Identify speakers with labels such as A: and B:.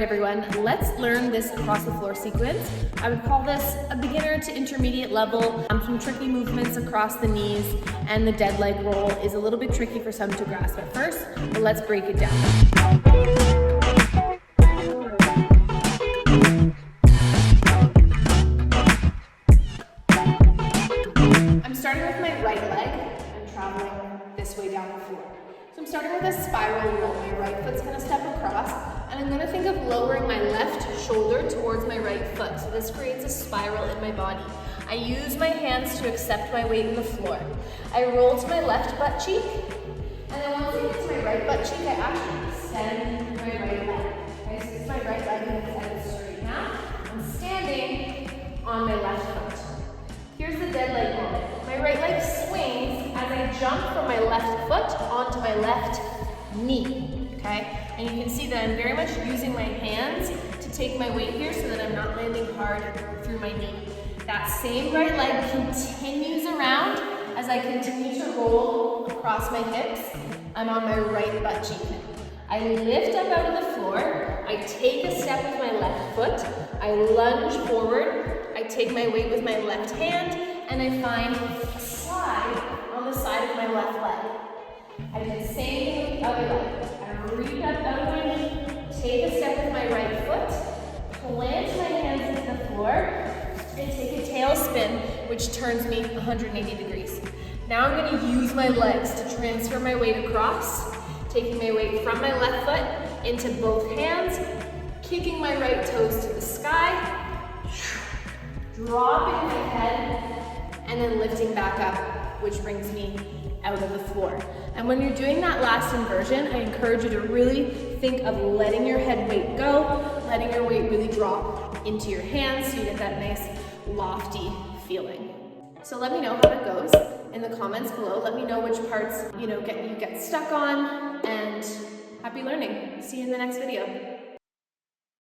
A: everyone, let's learn this across the floor sequence. I would call this a beginner to intermediate level. Some tricky movements across the knees, and the dead leg roll is a little bit tricky for some to grasp at first, but let's break it down. I'm starting with my right leg and traveling this way down the floor. So I'm starting with a spiral roll. My right foot's gonna step across, and I'm gonna think of lowering my left shoulder towards my right foot. So this creates a spiral in my body. I use my hands to accept my weight in the floor. I roll to my left butt cheek, and then once I get to my right butt cheek, I actually extend my right leg. Okay, so this is my right leg and it's headed straight now. I'm standing on my left foot. Here's the dead leg moment. My right leg swings as I jump from my left foot onto my left knee, okay? And you can see that I'm very much using my hands to take my weight here so that I'm not landing hard through my knee. That same right leg continues around as I continue to roll across my hips. I'm on my right butt cheek. I lift up out of the floor. I take a step with my left foot. I lunge forward. I take my weight with my left hand, and I find a slide on the side of my left leg. I do the same thing with the other leg. I reach up out of my knee, take a step with my right foot, plant my hands into the floor, and take a tailspin, which turns me 180 degrees. Now I'm going to use my legs to transfer my weight across, taking my weight from my left foot into both hands, kicking my right toes to the sky, dropping my head, and then lifting back up, which brings me out of the floor. And when you're doing that last inversion, I encourage you to really think of letting your head weight go, letting your weight really drop into your hands so you get that nice lofty feeling. So let me know how it goes in the comments below. Let me know which parts you get stuck on, and happy learning. See you in the next video.